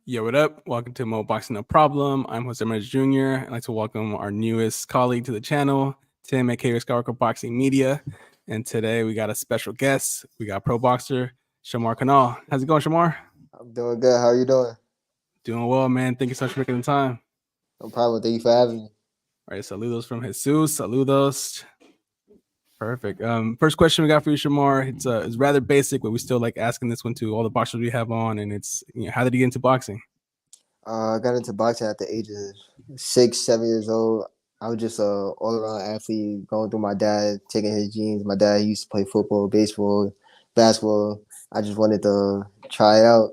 Yo, what up? Welcome to Mo Boxing No Problem. I'm Jose Ramirez Jr. I'd like to welcome our newest colleague to the channel, Tim, aka Skywalker Boxing Media. And today we got a special guest. We got pro boxer Shamar Canal. How's it going, Shamar? I'm doing good. How are you doing? Doing well, man. Thank you so much for making the time. No problem. Thank you for having me. All right, saludos from Jesus. Saludos. Perfect. First question we got for you, Shamar. It's rather basic, but we still like asking this one to all the boxers we have on, and it's how did you get into boxing? I got into boxing at the age of 6, 7 years old. I was just a all around athlete, going through my dad, taking his genes. My dad used to play football, baseball, basketball. I just wanted to try it out.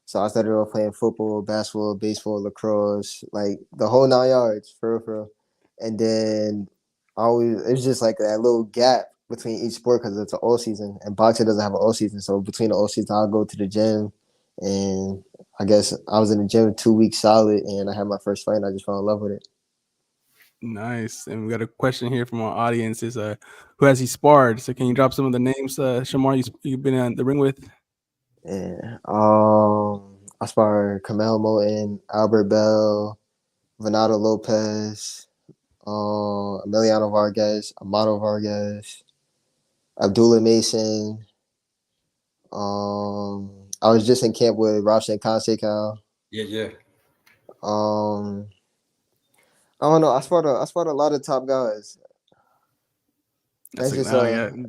So I started off playing football, basketball, baseball, lacrosse, like the whole 9 yards, for real. And then it's just like that little gap between each sport because it's an all season, and boxing doesn't have an all season. So between the all season, I'll go to the gym, and I guess I was in the gym 2 weeks solid, and I had my first fight, and I just fell in love with it. Nice. And we got a question here from our audience is who has he sparred? So can you drop some of the names, Shamar, you've been in the ring with? Yeah. I sparred Kamel Moten, Albert Bell, Venado Lopez, Emiliano Vargas, Amado Vargas, Abdullah Mason. I was just in camp with Roshan Consecal. Yeah. I don't know. I sparred a lot of top guys. That's just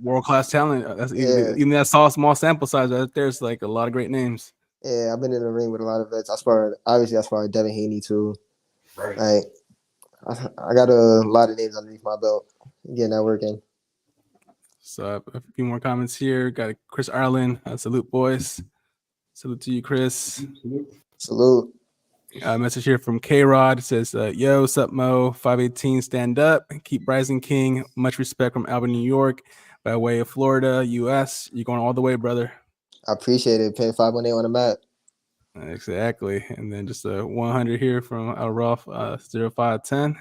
world class talent. That's Yeah. even that small sample size right there's like a lot of great names. Yeah, I've been in the ring with a lot of vets. I sparred Devin Haney too. Right. Like I got a lot of names underneath my belt. Getting that working. So a few more comments here. Got Chris Ireland. Salute, boys. Salute to you, Chris. Salute. Message here from K-Rod. It says, yo, sup, Mo? 518, stand up. Keep rising, King. Much respect from Albany, New York. By way of Florida, U.S. You're going all the way, brother. I appreciate it. Pin 518 on the map. Exactly. And then just a 100 here from Ralph 0510.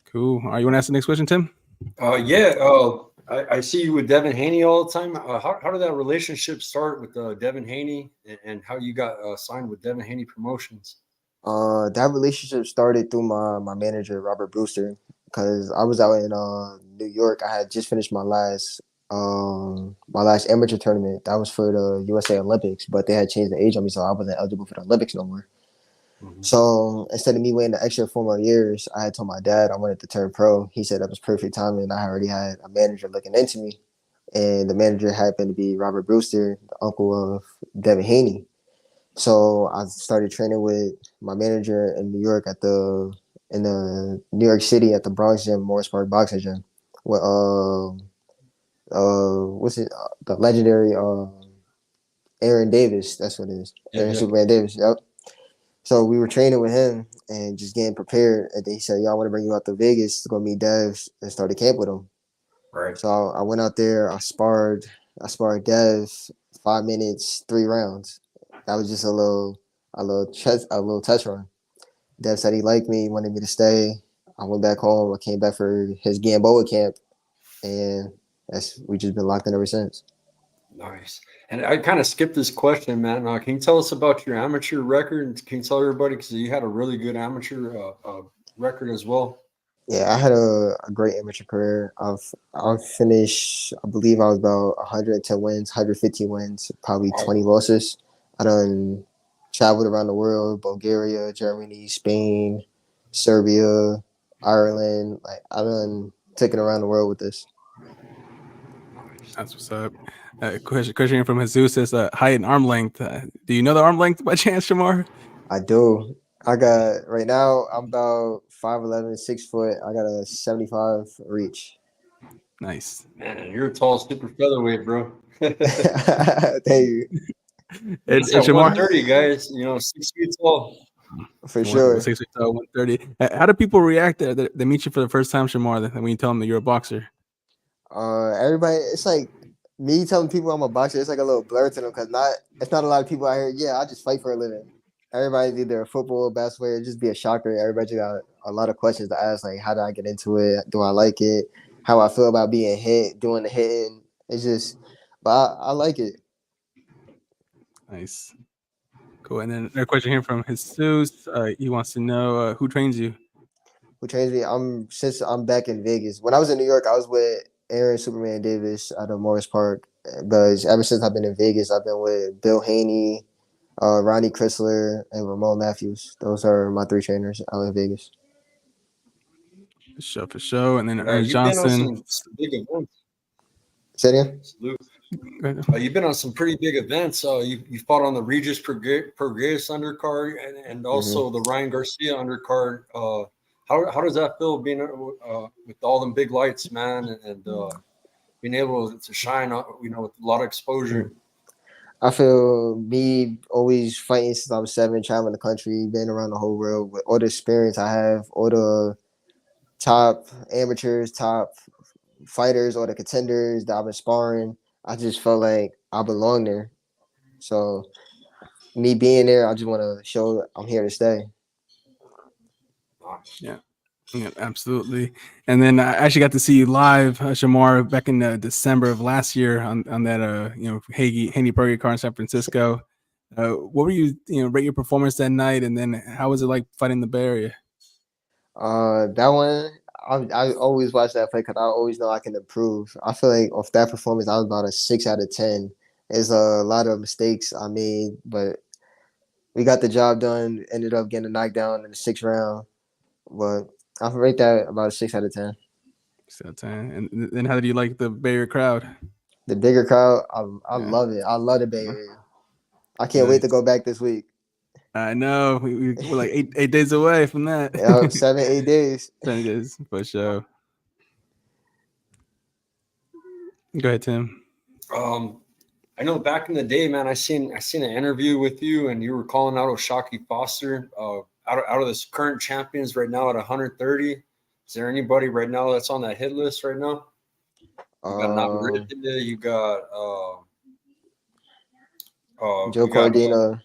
Cool. All right, you want to ask the next question, Tim? I see you with Devin Haney all the time. How did that relationship start with Devin Haney, and how you got signed with Devin Haney Promotions? That relationship started through my manager, Robert Brewster, because I was out in New York. I had just finished my last amateur tournament. That was for the USA Olympics, but they had changed the age on me, so I wasn't eligible for the Olympics no more. Mm-hmm. So instead of me waiting the extra 4 more years, I had told my dad I wanted to turn pro. He said that was perfect timing. I already had a manager looking into me, and the manager happened to be Robert Brewster, the uncle of Devin Haney. So I started training with my manager in New York in the New York City at the Bronx Gym, Morris Park Boxing Gym, with the legendary Aaron Davis. That's what it is. Aaron Superman Davis. Yep. So we were training with him and just getting prepared. And he said, "Yo, I want to bring you out to Vegas to go meet Dev and start a camp with him." Right. So I went out there. I sparred Dev 5 minutes, 3 rounds. That was just a little test run. Dev said he liked me, wanted me to stay. I went back home. I came back for his Gamboa camp, and we just been locked in ever since. Nice. And I kind of skipped this question, man. Can you tell us about your amateur record? Can you tell everybody, because you had a really good amateur record as well? Yeah, I had a great amateur career. I've finished, I believe I was about 110 wins, 115 wins, probably 20 losses. I done traveled around the world, Bulgaria, Germany, Spain, Serbia, Ireland. Like I done taken around the world with this. That's what's up. Question from Jesus says, height and arm length. Do you know the arm length by chance, Shamar? I do. Right now, I'm about 5'11", 6 foot. I got a 75 reach. Nice. Man, you're a tall super featherweight, bro. Thank you. It's at 130, guys. 6 feet tall. For sure. 6 feet tall, 130. How do people react there? They meet you for the first time, Shamar, when you tell them that you're a boxer? Everybody, it's like me telling people I'm a boxer. It's like a little blur to them because it's not a lot of people out here. Yeah, I just fight for a living. Everybody's either a football, basketball, just be a shocker. Everybody got a lot of questions to ask, like how do I get into it? Do I like it? How I feel about being hit, doing the hitting. It's just, but I like it. Nice. Cool. And then a question here from Jesus. He wants to know who trains you. Who trains me? Since I'm back in Vegas. When I was in New York, I was with Aaron Superman Davis out of Morris Park. But ever since I've been in Vegas, I've been with Bill Haney, Ronnie Chrysler, and Ramon Matthews. Those are my 3 trainers out in Vegas. For sure. And then you've been on Johnson. some big events. Say it again? You've been on some pretty big events. You fought on the Regis Prograis undercard and also the Ryan Garcia undercard. How does that feel being with all them big lights, man, and being able to shine, with a lot of exposure? I feel me always fighting since I was 7, traveling the country, being around the whole world with all the experience I have, all the top amateurs, top fighters, or the contenders that I've been sparring. I just felt like I belong there. So me being there, I just want to show I'm here to stay. Yeah, absolutely. And then I actually got to see you live, Shamar, back in December of last year on that Haney Burger Car in San Francisco. What were you rate your performance that night, and then how was it like fighting the Bay Area? That one, I always watch that fight because I always know I can improve. I feel like off that performance, I was about a 6 out of 10. There's a lot of mistakes I made, but we got the job done. Ended up getting a knockdown in the 6th round, but I rate that about a 6 out of 10. 6 out of 10. And then how did you like the Bay Area crowd? The bigger crowd, I love it. I love the Bay Area. I can't wait to go back this week. I know we're like eight days away from that. 7, 8 days. 7 days for sure. Go ahead, Tim. I know back in the day, man, I seen an interview with you, and you were calling out Oshaki Foster. Out of this current champions right now at 130, is there anybody right now that's on that hit list right now? You got Navarrete, you got Joe Cordina.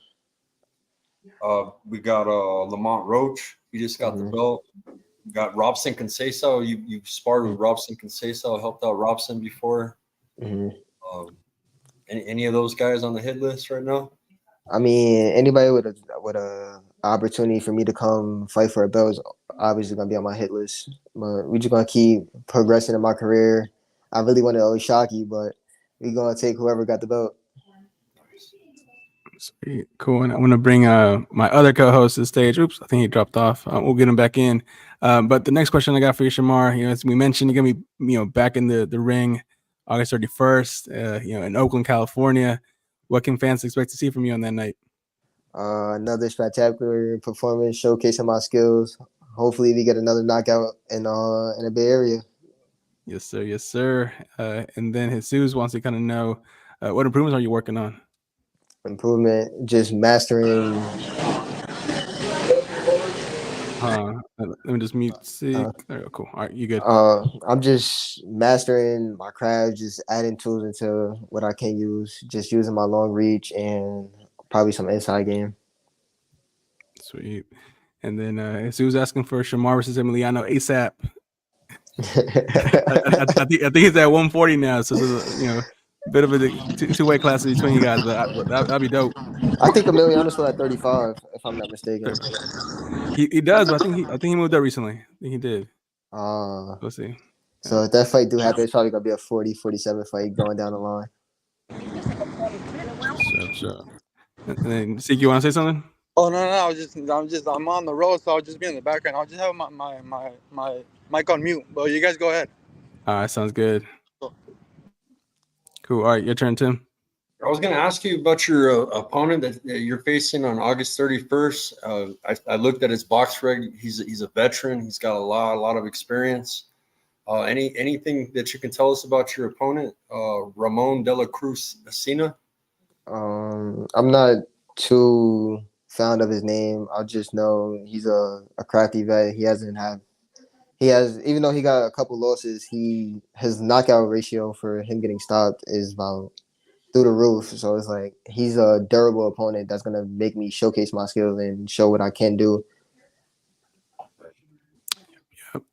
We got Lamont Roach. He just got the belt. We got Robson Conceição. You sparred with Robson Conceição, helped out Robson before. Any of those guys on the hit list right now? I mean, anybody with a opportunity for me to come fight for a belt is obviously gonna be on my hit list. But we're just gonna keep progressing in my career. I really wanted Oshaki, but we're gonna take whoever got the belt. Sweet. Cool. And I'm going to bring my other co-host to the stage. Oops, I think he dropped off. We'll get him back in. But the next question I got for you, Shamar, as we mentioned, you're going to be, back in the ring August 31st, in Oakland, California. What can fans expect to see from you on that night? Another spectacular performance, showcasing my skills. Hopefully we get another knockout in the Bay Area. Yes, sir. Yes, sir. And then Jesus wants to kind of know what improvements are you working on? Improvement, just mastering. Let me just mute. Cool. All right, you good? I'm just mastering my craft, just adding tools into what I can use, just using my long reach and probably some inside game. Sweet. And then he was asking for Shamar versus Emiliano ASAP. I think he's at 140 now, so there's bit of a two-way class between you guys, but that'd be dope. I think Emiliano's still at 35, if I'm not mistaken. He does, but I think he moved up recently. I think he did. We'll see. So if that fight do happen, it's probably gonna be a 40-47 fight going down the line. Sure. And then, Siki, you want to say something? Oh no! I'm on the road, so I'll just be in the background. I'll just have my mic on mute. But you guys go ahead. All right, sounds good. Cool. All right, your turn, Tim. I was going to ask you about your opponent that you're facing on August 31st. I looked at his box reg. He's a veteran. He's got a lot of experience. Anything that you can tell us about your opponent, Ramon de la Cruz Asina? I'm not too fond of his name. I just know he's a crafty vet. Even though he got a couple losses, his knockout ratio for him getting stopped is about through the roof. So it's like he's a durable opponent that's gonna make me showcase my skills and show what I can do.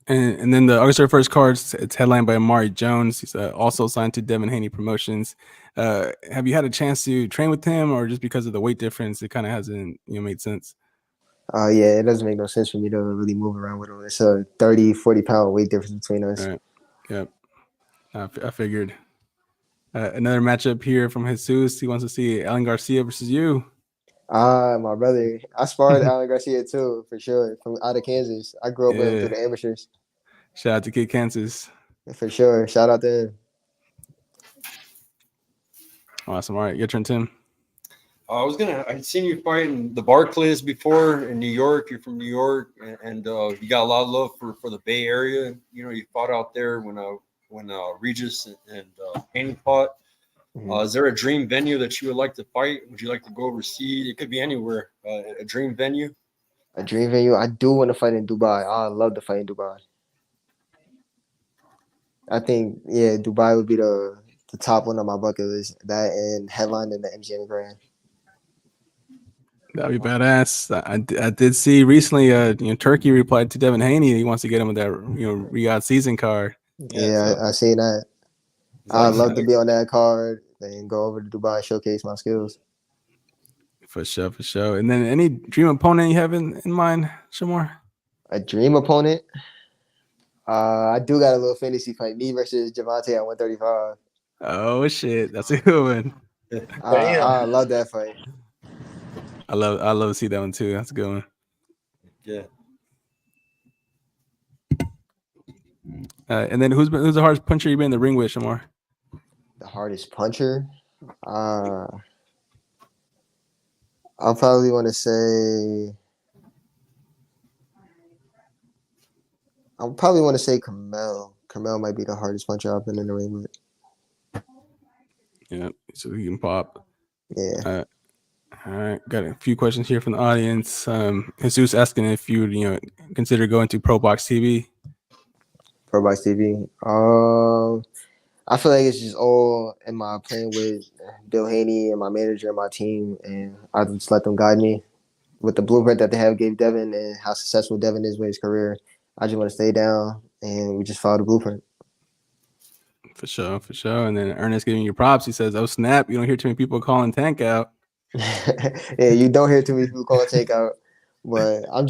And then the August 31st card, it's headlined by Amari Jones. He's also signed to Devin Haney Promotions. Have you had a chance to train with him, or just because of the weight difference, it kind of hasn't made sense? Yeah, it doesn't make no sense for me to really move around with him. It's a 30, 40-pound weight difference between us. All right. Yep. I figured. Another matchup here from Jesus. He wants to see Alan Garcia versus you. My brother. I sparred Alan Garcia too, for sure, from out of Kansas. I grew up with him through the amateurs. Shout out to Kid Kansas. For sure. Shout out to him. Awesome. All right, your turn, Tim. I'd seen you fight in the Barclays before in New York. You're from New York, and you got a lot of love for the Bay Area. You know, you fought out there when Regis and Haney fought. Is there a dream venue that you would like to fight? Would you like to go overseas? It could be anywhere. A dream venue. A dream venue. I do want to fight in Dubai. I love to fight in Dubai. I think Dubai would be the top one on my bucket list. That and headline in the MGM Grand. That'd be badass. I did see recently, Turkey replied to Devin Haney. He wants to get him with that, Riyadh season card. Yeah, I seen that. I'd love to be on that card and go over to Dubai, showcase my skills. For sure. And then any dream opponent you have in mind, Shamar? A dream opponent? I do got a little fantasy fight. Me versus Javante at 135. Oh shit, that's a good one. I love that fight. I love to see that one too. That's a good one. Yeah. And then who's the hardest puncher you've been in the ring with, Shamar? The hardest puncher? I'll probably want to say. Carmel. Carmel might be the hardest puncher I've been in the ring with. Yeah, so he can pop. Yeah. All right, got a few questions here from the audience. Jesus asking if you would, consider going to Pro Box TV. Pro Box TV. I feel like it's just all in my playing with Bill Haney and my manager and my team, and I just let them guide me with the blueprint that they have gave Devin and how successful Devin is with his career. I just want to stay down and we just follow the blueprint. For sure. And then Ernest giving you props. He says, "Oh snap! You don't hear too many people calling Tank out." Yeah, you don't hear too many people call takeout, but I'm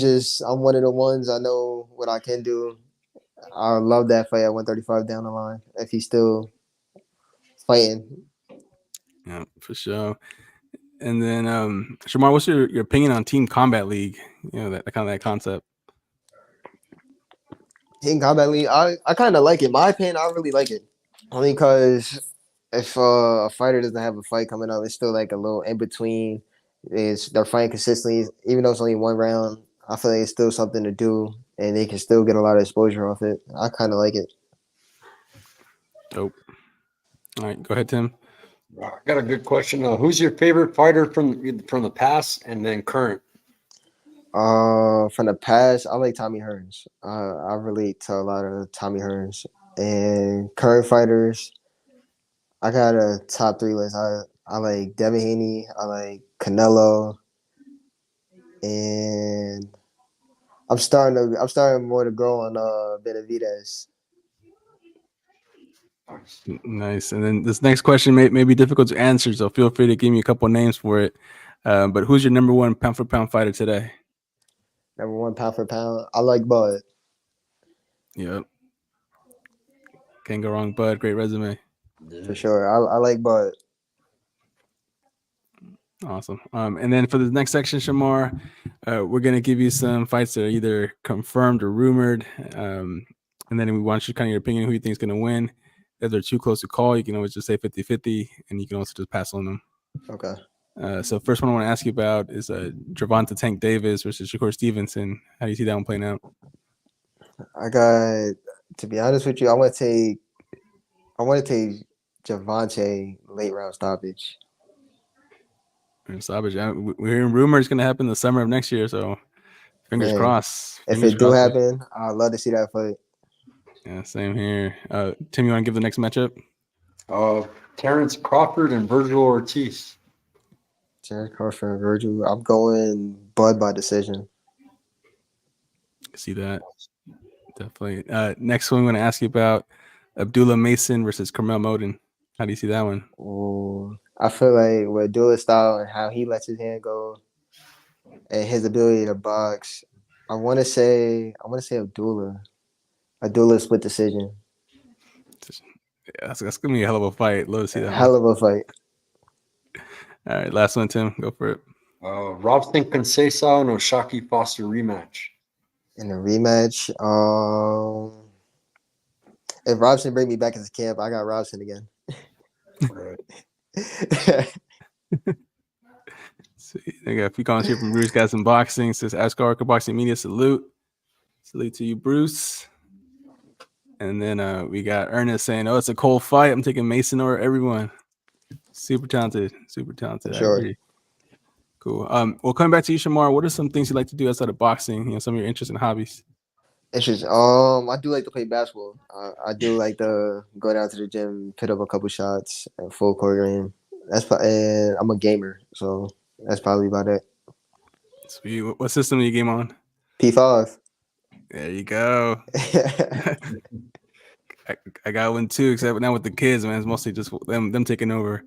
one of the ones. I know what I can do. I love that fight at 135 down the line if he's still fighting. Yeah, for sure. And then Shamar, what's your opinion on Team Combat League? That kind of that concept. Team Combat League, I kind of like it. My opinion, I really like it. Only because if a fighter doesn't have a fight coming up, it's still like a little in between. They're fighting consistently, even though it's only one round. I feel like it's still something to do, and they can still get a lot of exposure off it. I kind of like it. Dope. All right, go ahead, Tim. I got a good question. Who's your favorite fighter from the past and then current? From the past, I like Tommy Hearns. I relate to a lot of Tommy Hearns. And current fighters, I got a top 3 list. I like Devin Haney, I like Canelo, and I'm starting more to grow on Benavidez. Nice. And then this next question may be difficult to answer, so feel free to give me a couple names for it. But who's your number 1 pound for pound fighter today? Number 1 pound for pound, I like Bud. Yep. Can't go wrong, Bud. Great resume. For sure. I like Bud. Awesome. And then for the next section, Shamar, we're going to give you some fights that are either confirmed or rumored. And then we want you to kind of your opinion, who you think is going to win. If they're too close to call, you can always just say 50-50, and you can also just pass on them. Okay. So first one I want to ask you about is Gervonta Tank Davis versus Shakur Stevenson. How do you see that one playing out? To be honest with you, I want to take Javante late round stoppage. Stoppage. We're hearing rumors going to happen the summer of next year, so fingers crossed. If it do happen, I'd love to see that fight. Yeah, same here. Tim, you want to give the next matchup? Terrence Crawford and Virgil Ortiz. Terrence Crawford and Virgil. I'm going Bud by decision. See that. Definitely. Next one, I'm going to ask you about Abdullah Mason versus Carmel Moden. How do you see that one? Ooh, I feel like with Duel's style and how he lets his hand go and his ability to box, I want to say Abdullah. Abdullah split decision. Yeah, that's gonna be a hell of a fight. Love to see that Hell one. of a fight. All right, last one, Tim. Go for it. Robson Conceição and Oshaki Foster rematch. In the rematch, if Robson bring me back into camp, I got Robson again. Right. See, they got a few comments here from Bruce Guys in Boxing. Says Ascar Boxing Media, salute to you, Bruce. And then we got Ernest saying, "Oh, it's a cold fight. I'm taking Mason or everyone." Super talented. For I sure. agree. Cool. Well, coming back to you, Shamar, what are some things you like to do outside of boxing? Some of your interests and hobbies. Interesting. I do like to play basketball. I do like to go down to the gym, put up a couple shots, and full court game. And I'm a gamer, so that's probably about it. Sweet. What system do you game on? P5. There you go. I got one too, except now with the kids, man. It's mostly just them taking over.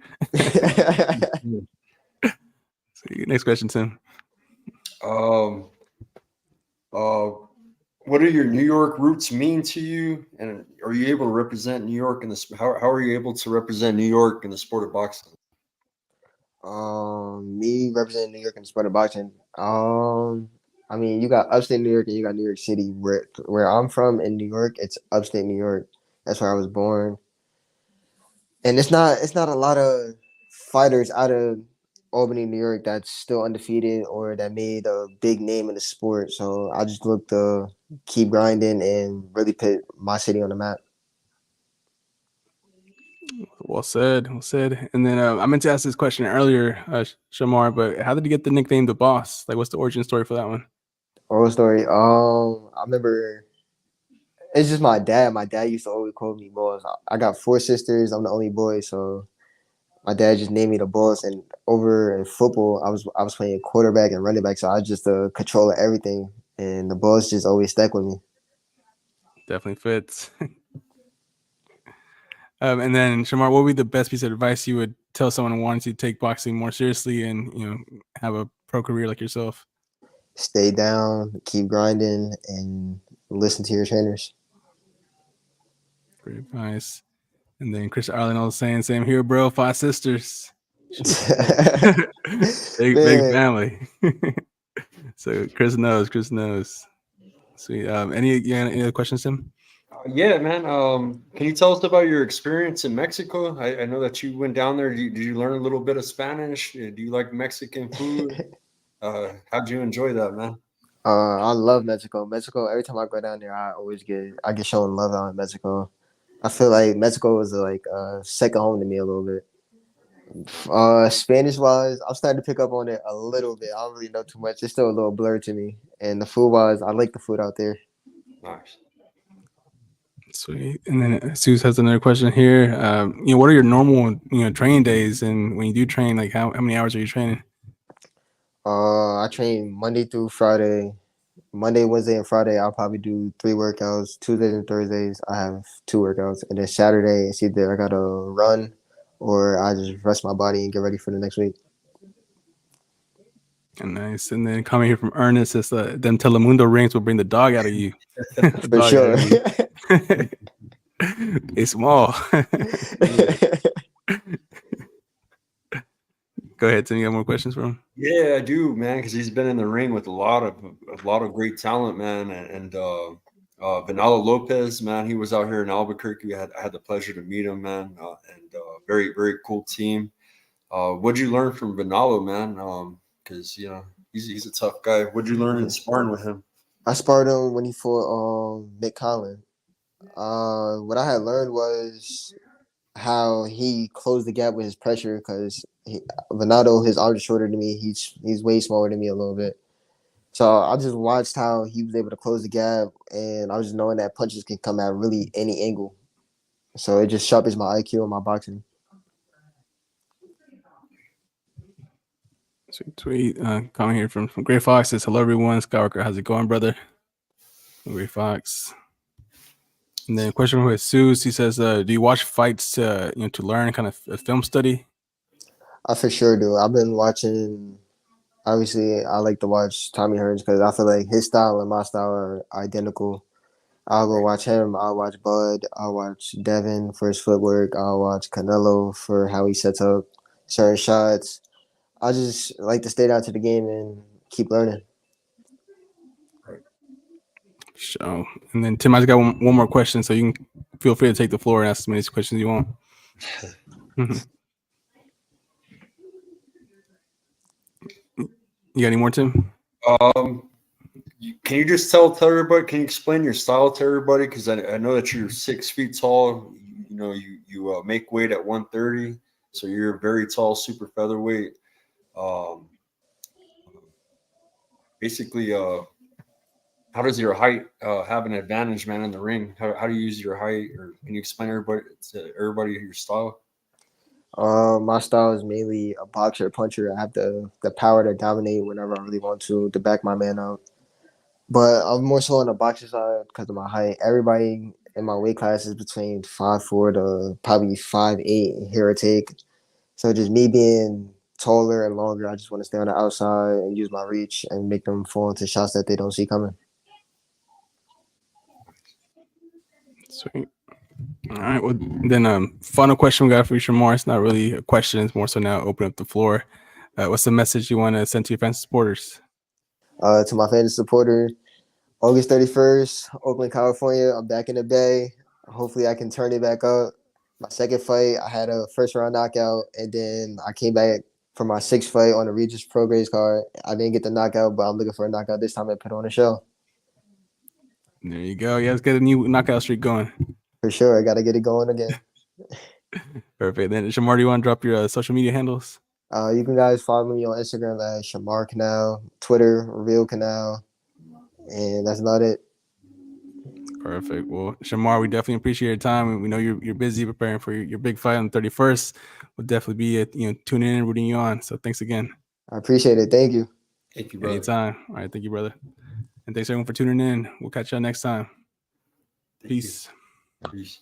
So, next question, Tim. What do your New York roots mean to you, and are you able to represent New York in this? How are you able to represent New York in the sport of boxing? Me representing New York in the sport of boxing. I mean, you got upstate New York and you got New York City. Where I'm from in New York, it's upstate New York. That's where I was born. And it's not a lot of fighters out of Albany, New York that's still undefeated or that made a big name in the sport. So I just look to keep grinding and really put my city on the map. Well said. And then I meant to ask this question earlier, Shamar, but how did you get the nickname The Boss? Like, what's the origin story for that one? Oral story. I remember it's just my dad. My dad used to always call me boss. I got 4 sisters. I'm the only boy, so my dad just named me the boss. And over in football, I was playing quarterback and running back, so I was just the control of everything. And the boss just always stuck with me. Definitely fits. And then Shamar, what would be the best piece of advice you would tell someone who wanted to take boxing more seriously and have a pro career like yourself? Stay down, keep grinding, and listen to your trainers. Great advice. And then Chris Arlen saying, "Same here, bro. 5 sisters, big family." So Chris knows. Sweet. Any other questions, Tim? Yeah, man. Can you tell us about your experience in Mexico? I know that you went down there. Did you learn a little bit of Spanish? Do you like Mexican food? How'd you enjoy that, man? I love Mexico. Mexico. Every time I go down there, I get shown love out in Mexico. I feel like Mexico is like second home to me a little bit. Spanish wise, I'm starting to pick up on it a little bit. I don't really know too much. It's still a little blurred to me. And the food wise, I like the food out there. Nice. Sweet. And then Suze has another question here. What are your normal training days? And when you do train, like how many hours are you training? I train Monday through Friday. Monday, Wednesday, and Friday, I'll probably do 3 workouts. Tuesdays and Thursdays, I have 2 workouts. And then Saturday, it's either I got to run or I just rest my body and get ready for the next week. Nice. And then coming here from Ernest, it's them Telemundo rings will bring the dog out of you. For sure. It's small. Go ahead, Tim. You got more questions for him? Yeah, I do, man, because he's been in the ring with a lot of great talent, man. And Vinalo Lopez, man, he was out here in Albuquerque. I had the pleasure to meet him, man, and very, very cool team. What'd you learn from Vinalo, man? Because he's a tough guy. What'd you learn in sparring with him? I sparred him when he fought Nick Collin. What I had learned was how he closed the gap with his pressure because Venado, his arms are shorter than me. He's way smaller than me a little bit. So I just watched how he was able to close the gap, and I was just knowing that punches can come at really any angle. So it just sharpens my IQ and my boxing. Sweet. Comment here from Gray Fox says, "Hello everyone. Skywalker, how's it going, brother?" Gray Fox. And then a question from Jesus. He says, "Do you watch fights to learn, kind of a film study?" I for sure do. I've been watching. Obviously, I like to watch Tommy Hearns because I feel like his style and my style are identical. I'll go watch him. I'll watch Bud. I'll watch Devin for his footwork. I'll watch Canelo for how he sets up certain shots. I just like to stay down to the game and keep learning. So, and then Tim, I just got one more question, so you can feel free to take the floor and ask as many questions you want. You got any more, Tim? Can you just tell everybody? Can you explain your style to everybody? Because I know that you're 6 feet tall. You know, you make weight at 130, so you're very tall, super featherweight. Basically, how does your height have an advantage, man, in the ring? How do you use your height, or can you explain to everybody your style? My style is mainly a boxer puncher. I have the power to dominate whenever I really want to back my man up. But I'm more so on the boxer side because of my height. Everybody in my weight class is between 5'4" to probably 5'8", here or take. So just me being taller and longer, I just want to stay on the outside and use my reach and make them fall into shots that they don't see coming. Sweet. All right. Well, then final question we got for you, Shamar. It's not really a question. It's more so now open up the floor. What's the message you want to send to your fans and supporters? To my fans and supporter, August 31st, Oakland, California. I'm back in the Bay. Hopefully I can turn it back up. My second fight, I had a first round knockout, and then I came back for my sixth fight on the Regis Pro Grades card. I didn't get the knockout, but I'm looking for a knockout this time and put on a show. There you go. Yeah, let's get a new knockout streak going. For sure. I got to get it going again. Perfect. Then, Shamar, do you want to drop your social media handles? You can guys follow me on Instagram at Shamar Canal, Twitter, Real Canal, and that's about it. Perfect. Well, Shamar, we definitely appreciate your time. We know you're busy preparing for your big fight on the 31st. We'll definitely be tuning in and rooting you on. So thanks again. I appreciate it. Thank you. Thank you, brother. Anytime. All right. Thank you, brother. And thanks everyone for tuning in. We'll catch y'all next time. Peace. Peace.